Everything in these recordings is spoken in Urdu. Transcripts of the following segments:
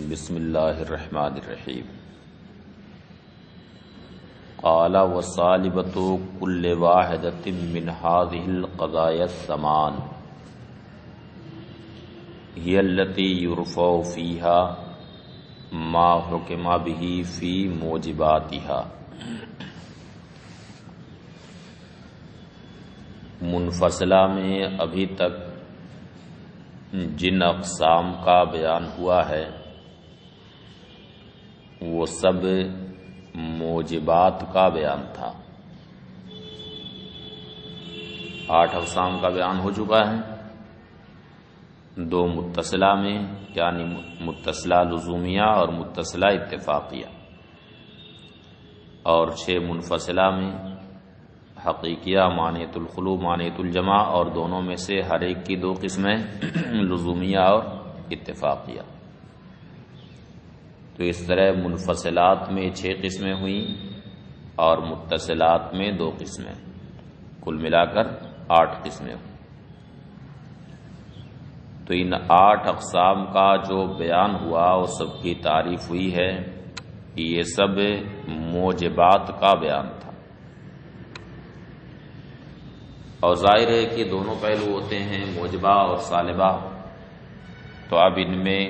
بسم اللہ الرحمن الرحیم۔ قال وصالبۃ کل واحدۃ من هذه القضايا الثمان هي التي يرفع فيها ما حكم به في موجباتها۔ منفصلہ میں ابھی تک جن اقسام کا بیان ہوا ہے وہ سب موجبات کا بیان تھا۔ 8 اقسام کا بیان ہو چکا ہے، 2 متصلہ میں یعنی متصلہ لزومیہ اور متصلہ اتفاقیہ، اور 6 منفصلہ میں حقیقیہ، مانعۃ الخلو، مانعۃ الجمع، اور دونوں میں سے ہر ایک کی 2 قسمیں لزومیہ اور اتفاقیہ۔ تو اس طرح منفصلات میں 6 قسمیں ہوئیں اور متصلات میں 2 قسمیں، کل ملا کر 8 قسمیں ہوئیں۔ تو ان 8 اقسام کا جو بیان ہوا وہ سب کی تعریف ہوئی ہے کہ یہ سب موجبات کا بیان تھا، اور ظاہر ہے کہ دونوں پہلو ہوتے ہیں، موجبہ اور سالبہ۔ تو اب ان میں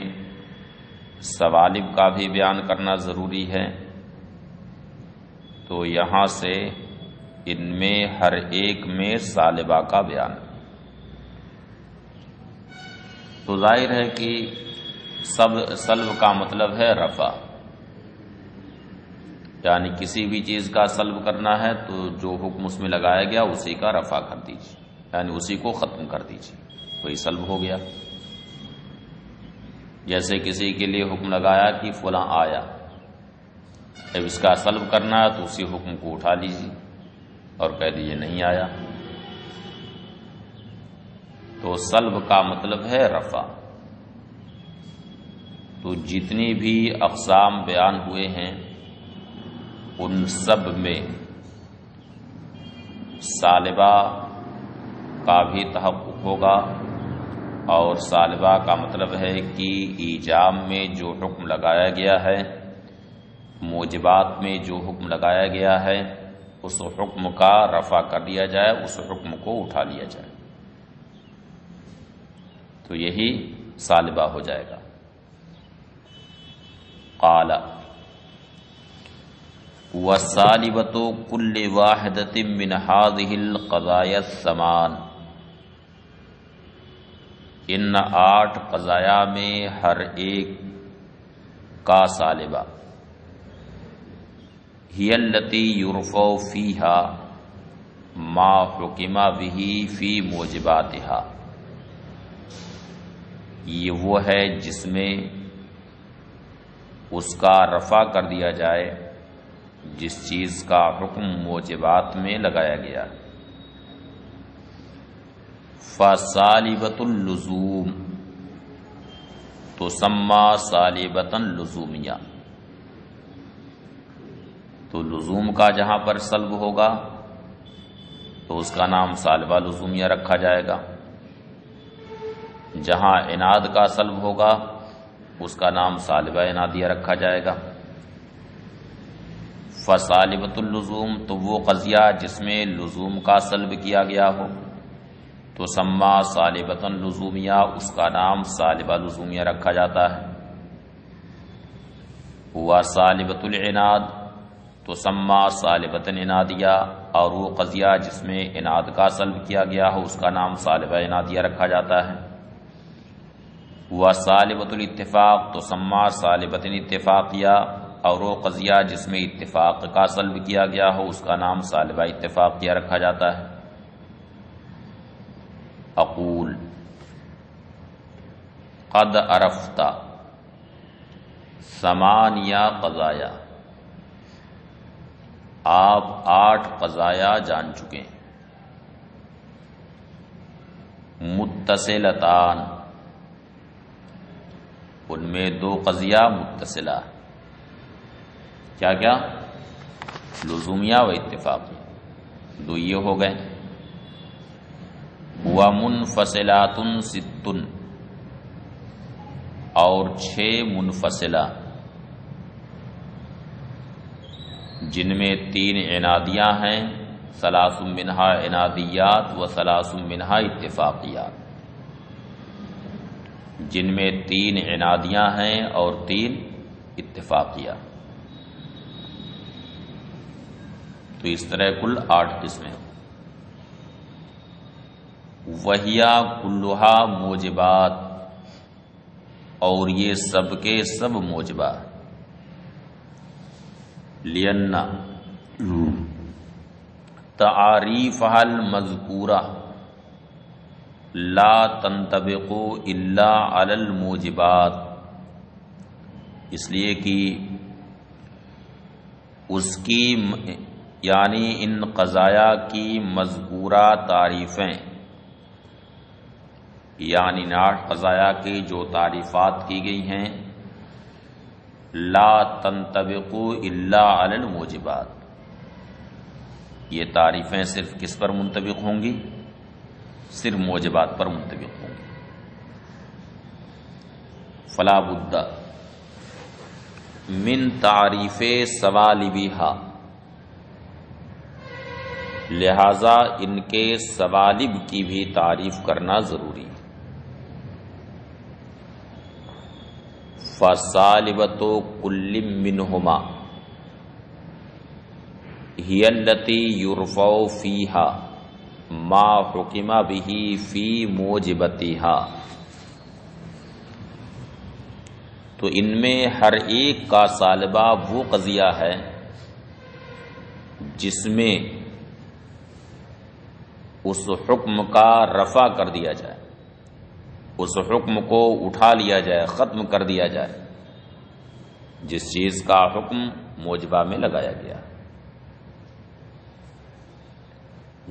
سوالب کا بھی بیان کرنا ضروری ہے، تو یہاں سے ان میں ہر ایک میں سالبہ کا بیان۔ تو ظاہر ہے کہ سلب کا مطلب ہے رفع، یعنی کسی بھی چیز کا سلب کرنا ہے تو جو حکم اس میں لگایا گیا اسی کا رفع کر دیجیے، یعنی اسی کو ختم کر دیجیے، وہی سلب ہو گیا۔ جیسے کسی کے لیے حکم لگایا کہ فلاں آیا، اب اس کا سلب کرنا ہے تو اسی حکم کو اٹھا لیجیے اور کہہ دیجیے نہیں آیا۔ تو سلب کا مطلب ہے رفع۔ تو جتنی بھی اقسام بیان ہوئے ہیں ان سب میں سالبہ کا بھی تحقق ہوگا، اور سالبہ کا مطلب ہے کہ ایجاب میں جو حکم لگایا گیا ہے، موجبات میں جو حکم لگایا گیا ہے، اس حکم کا رفع کر دیا جائے، اس حکم کو اٹھا لیا جائے، تو یہی سالبہ ہو جائے گا۔ قال وَالصَّالِبَةُ كُلِّ وَاحِدَةٍ مِّنْ هَذِهِ الْقَضَايَا الثَّمَانِ، ان 8 قضایا میں ہر ایک کا سالبہ، هِيَ الَّتِي يُرْفَعُ فِيهَا مَا حُكِمَ بِهِ فِي مُوجِبَاتِهَا، یہ وہ ہے جس میں اس کا رفع کر دیا جائے جس چیز کا حکم موجبات میں لگایا گیا۔ فَصَالِبَةُ اللُّزُومِ تُسَمَّى صَالِبَةً لُزُومِيَّةً، تو لزوم کا جہاں پر سلب ہوگا تو اس کا نام سالبہ لزومیہ رکھا جائے گا، جہاں عناد کا سلب ہوگا اس کا نام سالبہ عنادیہ رکھا جائے گا۔ فصالبۃ اللزوم، تو وہ قضیہ جس میں لزوم کا سلب کیا گیا ہو، تو سما صالبۃ لزومیہ، اس کا نام سالبہ لزومیہ رکھا جاتا ہے۔ ہوا صالبۃ العناد، تو سما صالبۃ عنادیہ، اور وہ قضیہ جس میں عناد کا سلب کیا گیا ہو اس کا نام سالبہ عنادیہ رکھا جاتا ہے۔ ہوا صالبۃ الاتفاق، تو سما صالبۃ اتفاقیہ، اور وہ قضیہ جس میں اتفاق کا سلب کیا گیا ہو اس کا نام سالبہ اتفاقیہ رکھا جاتا ہے۔ اقول قد عرفت 8 قضایا، آپ 8 قضایا جان چکے ہیں۔ متصلتان، ان میں 2 قضیہ متصلہ، کیا کیا؟ لزومیہ و اتفاقیہ، 2 یہ ہو گئے۔ وَمُنفصلاتٌ 6، اور 6 منفصلہ، جن میں 3 عنادیاں ہیں، 3 منہا عنادیات و 3 منہا اتفاقیات، جن میں 3 عنادیاں ہیں اور 3 اتفاقیہ. تو اس طرح کل 8 قسمیں. وہیا کلھا موجبات، اور یہ سب کے سب موجبہ. لأن تعاریفها المذکورہ لا تنطبق الا علی الموجبات، اس لیے کہ اس کی یعنی ان قضایا کی مذکورہ تعریفیں، یعنی 8 قضایا کی جو تعریفات کی گئی ہیں، لا تنطبق الا علی الموجبات، یہ تعریفیں صرف کس پر منطبق ہوں گی؟ صرف موجبات پر منطبق ہوں گی. فلا بد من تعریف سوالبھا، لہذا ان کے سوالب کی بھی تعریف کرنا ضروری ہے. فَصَالِبَةُ كُلِّ مِّنْهُمَا هِيَ الَّتِي يُرْفَعُ فِيهَا مَا حُكِمَ بِهِ فِي مُوجِبَتِهَا. تو ان میں ہر ایک کا سالبہ وہ قضیہ ہے جس میں اس حکم کا رفع کر دیا جائے، اس حکم کو اٹھا لیا جائے، ختم کر دیا جائے، جس چیز کا حکم موجبہ میں لگایا گیا.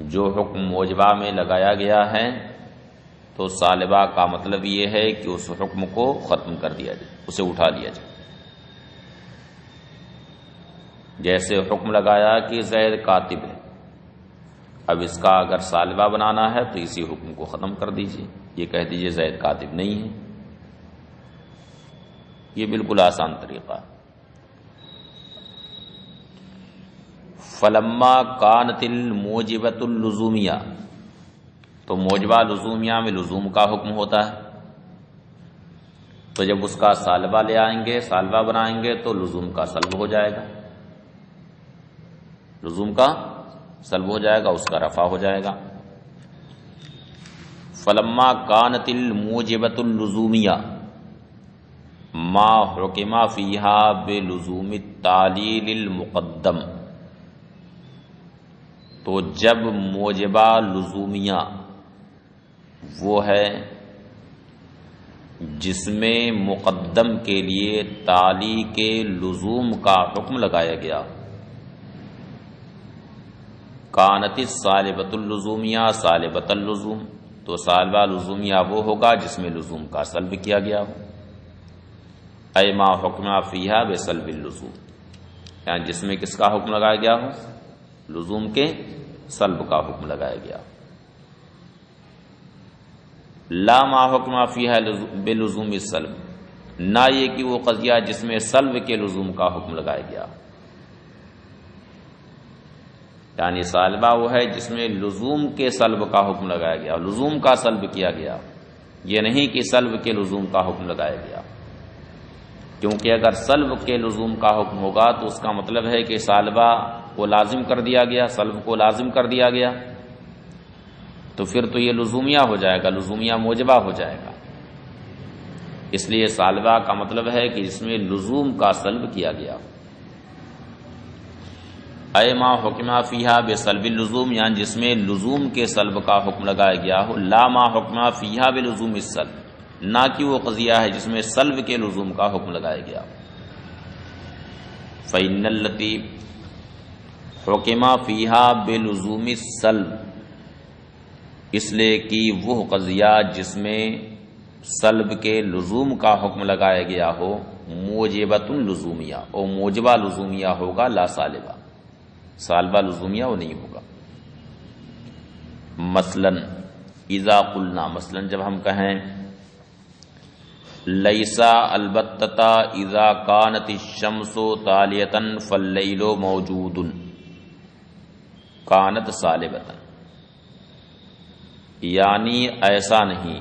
جو حکم موجبہ میں لگایا گیا ہے تو سالبہ کا مطلب یہ ہے کہ اس حکم کو ختم کر دیا جائے، اسے اٹھا لیا جائے. جیسے حکم لگایا کہ زید کاتب ہے، اب اس کا اگر سالبہ بنانا ہے تو اسی حکم کو ختم کر دیجیے، یہ کہہ دیجیے زید کاتب نہیں ہے. یہ بالکل آسان طریقہ ہے. فلما کانت الموجبۃ اللزومیہ، تو موجبہ لزومیہ میں لزوم کا حکم ہوتا ہے، تو جب اس کا سالبہ لے آئیں گے، سالبہ بنائیں گے تو لزوم کا سلب ہو جائے گا، لزوم کا سلب ہو جائے گا، اس کا رفع ہو جائے گا. فلما کانت الموجبۃ اللزومیہ ما حکم فیہا بلزوم التعلیل المقدم، تو جب موجبہ لزومیہ وہ ہے جس میں مقدم کے لیے تعلیل کے لزوم کا حکم لگایا گیا، کانت السالبۃ اللزومیہ سالبۃ اللزوم، تو سالبہ لزومیہ وہ ہوگا جس میں لزوم کا سلب کیا گیا ہو. اے ما حکم فیہا بسلب اللزوم، یعنی جس میں کس کا حکم لگایا گیا ہو؟ لزوم کے سلب کا حکم لگایا گیا. لا ما حکم فیہا بلزوم السلب، نہ یہ کہ وہ قضیہ جس میں سلب کے لزوم کا حکم لگایا گیا، یعنی سالبہ وہ ہے جس میں لزوم کے سلب کا حکم لگایا گیا، لزوم کا سلب کیا گیا، یہ نہیں کہ سلب کے لزوم کا حکم لگایا گیا. کیونکہ اگر سلب کے لزوم کا حکم ہوگا تو اس کا مطلب ہے کہ سالبہ کو لازم کر دیا گیا، سلب کو لازم کر دیا گیا، تو پھر تو یہ لزومیہ ہو جائے گا، لزومیہ موجبہ ہو جائے گا. اس لیے سالبہ کا مطلب ہے کہ اس میں لزوم کا سلب کیا گیا. اے ما حکم فیہا بسلب اللزوم، یعنی جس میں لزوم کے سلب کا حکم لگایا گیا ہو. لا ما حکم فیہا بلزوم السلب، نہ کہ وہ قضیہ ہے جس میں سلب کے لزوم کا حکم لگایا گیا. فإن التی حکم فیہا بلزوم السلب، اس لیے کہ وہ قضیہ جس میں سلب کے لزوم کا حکم لگایا گیا ہو موجبۃ لزومیہ، اور موجبہ لزومیہ ہوگا، لا سالبہ، سالبہ لزومیہ وہ نہیں ہوگا. مثلا اذا قلنا، مثلا جب ہم کہیں لیسا البتتا اذا کانت الشمس طالیتا فاللیل موجود کانت سالبتا، یعنی ایسا نہیں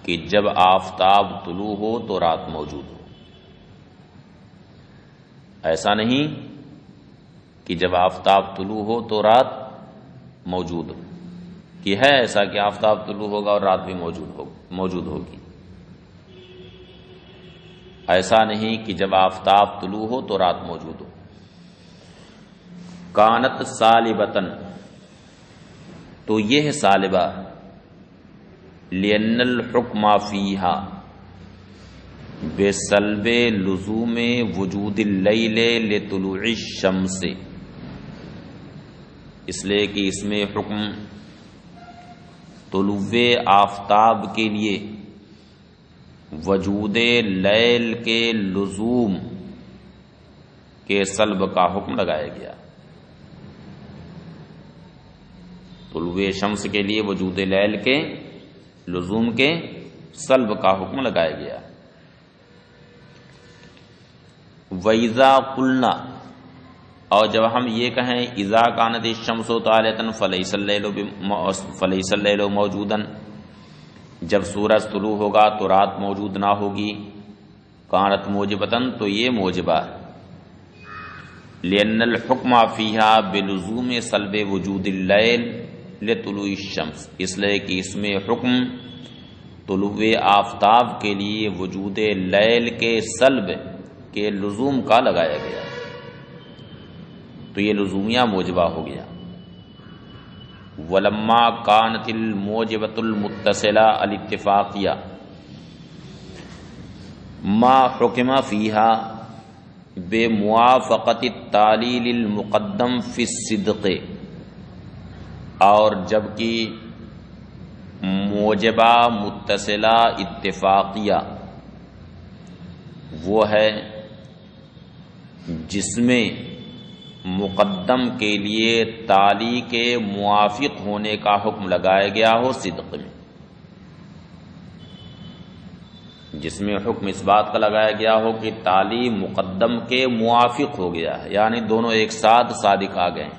کہ جب آفتاب طلوع ہو تو رات موجود ہو، ایسا نہیں کہ جب آفتاب طلوع ہو تو رات موجود ہو، کہ ہے ایسا کہ آفتاب طلوع ہوگا اور رات بھی موجود ہوگی، ایسا نہیں کہ جب آفتاب طلوع ہو تو رات موجود ہو۔ کانت سالبتن، تو یہ ہے سالبہ، لأن الحکم فیہا، بسلب لزوم وجود اللیل لطلوع الشمس، اس لیے کہ اس میں حکم طلوع آفتاب کے لیے وجود لیل کے لزوم کے سلب کا حکم لگایا گیا، طلوع شمس کے لیے وجود لیل کے لزوم کے سلب کا حکم لگایا گیا۔ وَإِذَا قُلْنَا، اور جب ہم یہ کہیں اذا کانت الشمس طالعۃ فلیس اللیل موجودا، جب سورج طلوع ہوگا تو رات موجود نہ ہوگی، کانت موجبتن، تو یہ موجبہ ہے، لأن الحکم فیہا بلزوم سلب وجود اللیل لطلوع الشمس، اس لیے کہ اس میں حکم طلوع آفتاب کے لیے وجود لیل کے سلب کے لزوم کا لگایا گیا، تو یہ لزومیہ موجبہ ہو گیا۔ ولما کانت الموجبۃ المتصلہ الاتفاقیہ ما حکم فیہا بموافقت التعلیل المقدم فی الصدق، اور جبکہ موجبہ متصلہ اتفاقیہ وہ ہے جس میں مقدم کے لیے تالی کے موافق ہونے کا حکم لگایا گیا ہو صدق میں، جس میں حکم اس بات کا لگایا گیا ہو کہ تالی مقدم کے موافق ہو گیا ہے، یعنی دونوں ایک ساتھ صادق آ گئے۔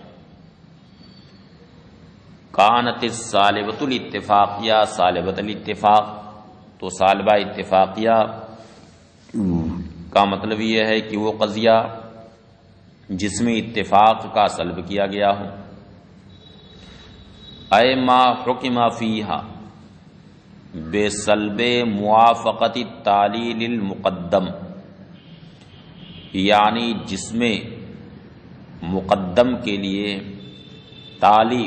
کانت السالبۃ الاتفاقیہ سالبۃ الاتفاق، تو سالبہ اتفاقیہ کا مطلب یہ ہے کہ وہ قضیہ جس میں اتفاق کا سلب کیا گیا ہو، اے ما حکم فیہا بسلب موافقت التعلیل المقدم، یعنی جس میں مقدم کے لیے تالی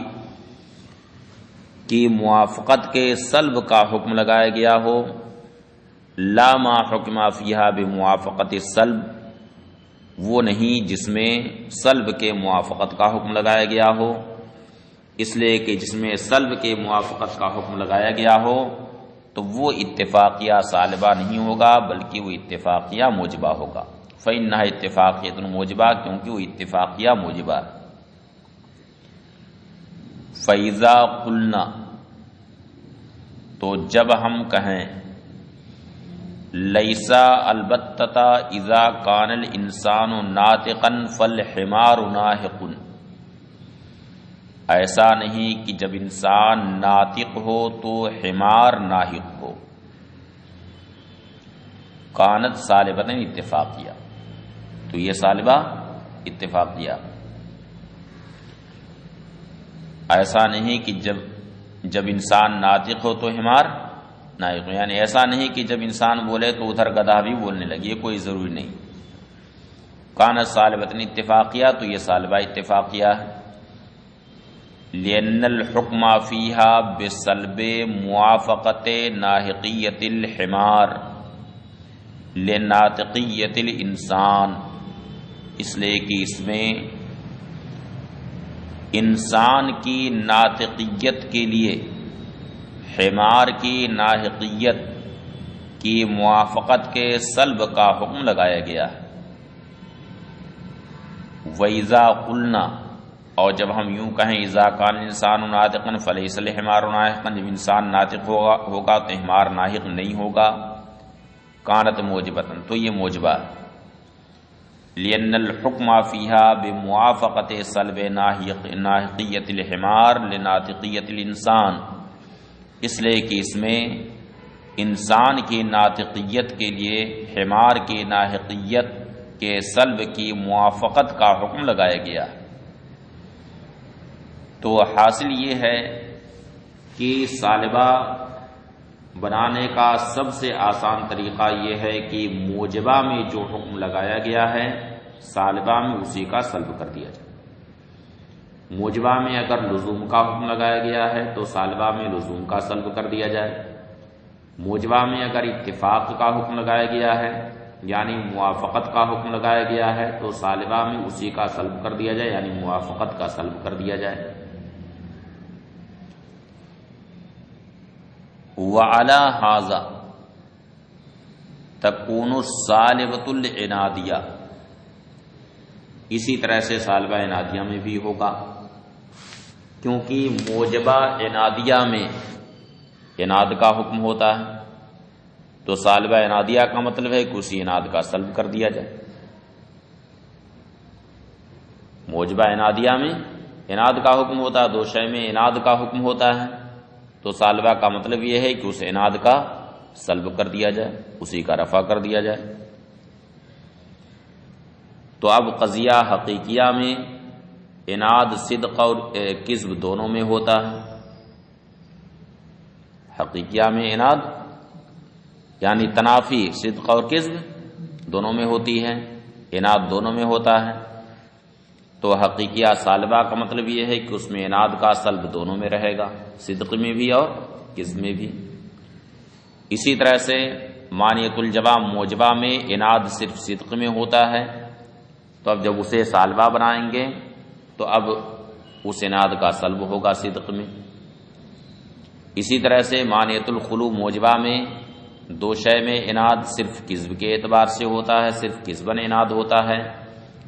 کی موافقت کے سلب کا حکم لگایا گیا ہو، لا ما حکم فیہا بموافقت السلب، وہ نہیں جس میں سلب کے موافقت کا حکم لگایا گیا ہو، اس لیے کہ جس میں سلب کے موافقت کا حکم لگایا گیا ہو تو وہ اتفاقیہ سالبہ نہیں ہوگا بلکہ وہ اتفاقیہ موجبہ ہوگا، فإنها اتفاقیۃ موجبہ، کیونکہ وہ اتفاقیہ موجبہ ہے۔ فإذا قلنا، تو جب ہم کہیں لیسا البتہ اذا کان الانسان ناطقا فالحمار ناہق، ایسا نہیں کہ جب انسان ناطق ہو تو حمار ناہق ہو، کانت سالبۃ اتفاقیہ، تو یہ سالبہ اتفاقیہ، ایسا نہیں کہ جب انسان ناطق ہو تو حمار ناطق، یعنی ایسا نہیں کہ جب انسان بولے تو ادھر گدھا بھی بولنے لگی، یہ کوئی ضروری نہیں۔ کانت سالبۃ اتفاقیہ، تو یہ سالبہ اتفاقیہ ہے، لأن الحکم فیہا بسلب موافقت ناہقیت الحمار لناطقیت الانسان، اس لیے کہ اس میں انسان کی ناطقیت کے لیے حمار کی ناہقیت کی موافقت کے سلب کا حکم لگایا گیا ہے۔ وَإِذَا قُلْنَا، اور جب ہم یوں کہیں اذا کان الانسان ناطقا فلیس الحمار ناہقا، جب انسان ناطق ہوگا تو حمار ناہق نہیں ہوگا، کانت موجبتن، تو یہ موجبہ ہے، لأن الحکم فیہا بموافقت سلب ناحقیت الحمار لناطقیت الانسان، اس لیے کہ اس میں انسان کی ناطقیت کے لیے حمار کی ناحقیت کے سلب کی موافقت کا حکم لگایا گیا۔ تو حاصل یہ ہے کہ ثالبہ بنانے کا سب سے آسان طریقہ یہ ہے کہ موجبہ میں جو حکم لگایا گیا ہے ثالبہ میں اسی کا سلب کر دیا جائے۔ موجبہ میں اگر لزوم کا حکم لگایا گیا ہے تو ثالبہ میں لزوم کا سلب کر دیا جائے۔ موجبہ میں اگر اتفاق کا حکم لگایا گیا ہے یعنی موافقت کا حکم لگایا گیا ہے تو ثالبہ میں اسی کا سلب کر دیا جائے یعنی موافقت کا سلب کر دیا جائے۔ وعلی ھذا تکون الثالبۃ العنادیہ، اسی طرح سے ثالبہ عنادیہ میں بھی ہوگا، کیونکہ موجبہ عنادیہ میں عناد کا حکم ہوتا ہے، تو ثالبہ عنادیہ کا مطلب ہے کہ اسی عناد کا سلب کر دیا جائے۔ موجبہ عنادیہ میں عناد کا حکم ہوتا ہے، دو شے میں عناد کا حکم ہوتا ہے، تو ثالبہ کا مطلب یہ ہے کہ اس عناد کا سلب کر دیا جائے، اسی کا رفع کر دیا جائے۔ تو اب قضیہ حقیقیہ میں عناد صدق اور کذب دونوں میں ہوتا ہے۔ حقیقیہ میں عناد یعنی تنافی صدق اور کذب دونوں میں ہوتی ہے، عناد دونوں میں ہوتا ہے، تو حقیقیہ ثالبہ کا مطلب یہ ہے کہ اس میں عناد کا سلب دونوں میں رہے گا، صدق میں بھی اور کذب میں بھی۔ اسی طرح سے مانیت الجواب موجبہ میں عناد صرف صدق میں ہوتا ہے، تو اب جب اسے ثالبہ بنائیں گے تو اب اس عناد کا سلب ہوگا صدق میں۔ اسی طرح سے مانیت الخلو موجبہ میں دو شے میں عناد صرف کذب کے اعتبار سے ہوتا ہے، صرف کذباً عناد ہوتا ہے،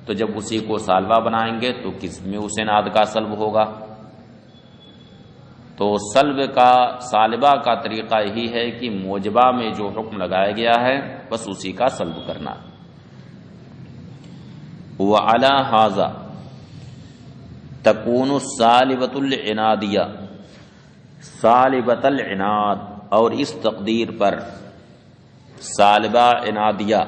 تو جب اسی کو ثالبہ بنائیں گے تو کذب میں اس عناد کا سلب ہوگا۔ تو سلب کا ثالبہ کا طریقہ یہی ہے کہ موجبہ میں جو حکم لگایا گیا ہے بس اسی کا سلب کرنا۔ وعلی ھذا تکون الثالبۃ العنادیہ ثالبۃ العناد، اور اس تقدیر پر ثالبہ عنادیہ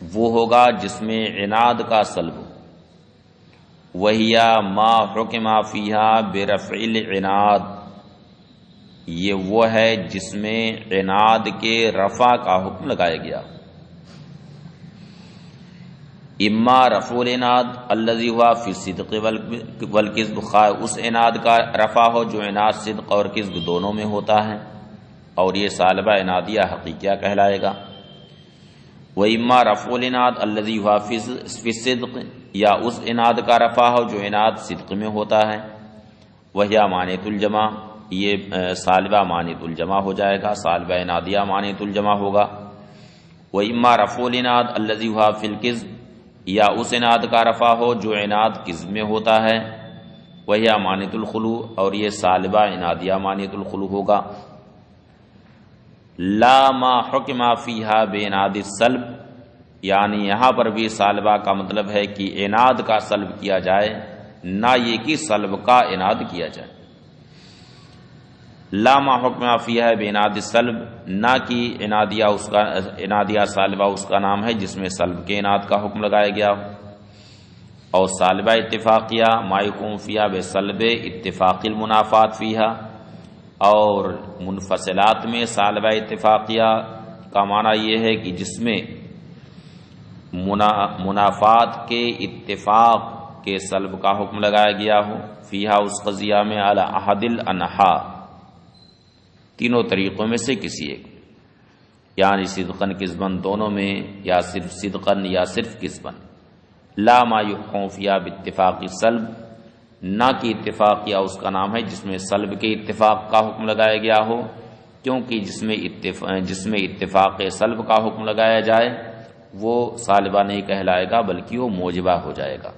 وہ ہوگا جس میں عناد کا سلب، وہیا ما حکم فیہا برفع العناد، یہ وہ ہے جس میں عناد کے رفع کا حکم لگایا گیا۔ اما رفع العناد الذی ہوا فی الصدق والکذب، خواہ اس عناد کا رفع ہو جو عناد صدق اور کذب دونوں میں ہوتا ہے، اور یہ ثالبہ عنادیہ حقیقیہ کہلائے گا۔ وَإِمَّا رَفْعُ الْعِنَادِ الَّذِي هُوَ فِي الصِّدْقِ، یا اس عناد کا رفع ہو جو عناد صدق میں ہوتا ہے، وَهِيَ مَانِعَةُ الْجَمْعِ، یہ ثالبہ مانعۃ الجمع ہو جائے گا، ثالبہ عنادیہ مانعۃ الجمع ہوگا۔ وَإِمَّا رَفْعُ الْعِنَادِ الَّذِي هُوَ فِي الْكِذْبِ، یا اس عناد کا رفع ہو جو عناد کذب میں ہوتا ہے، وَهِيَ مَانِعَةُ الْخُلُوِ، اور یہ ثالبہ عنادیہ مانعۃ الخلو ہوگا۔ لا ما حکم فیہا بعناد السلب، یعنی یہاں پر بھی ثالبہ کا مطلب ہے کہ عناد کا سلب کیا جائے، نہ یہ کہ سلب کا عناد کیا جائے۔ لا ما حکم فیہا بعناد السلب، نہ کہ عنادیہ ثالبہ اس کا نام ہے جس میں سلب کے عناد کا حکم لگایا گیا ہو، اور ثالبہ اتفاقیہ ما یکون فیہا بسلب اتفاق المنافات فیہا، اور منفصلات میں ثالبہ اتفاقیہ کا معنی یہ ہے کہ جس میں منافات کے اتفاق کے سلب کا حکم لگایا گیا ہو، فیہا اس قضیہ میں علی احد الانحاء، تینوں طریقوں میں سے کسی ایک، یعنی صدقاً کذباً دونوں میں، یا صرف صدقاً یا صرف کذباً۔ لا ما یحکم فیہا باتفاق السلب، نہ کہ اتفاقیہ اس کا نام ہے جس میں سلب کے اتفاق کا حکم لگایا گیا ہو، کیونکہ جس میں اتفاق سلب کا حکم لگایا جائے وہ ثالبہ نہیں کہلائے گا بلکہ وہ موجبہ ہو جائے گا۔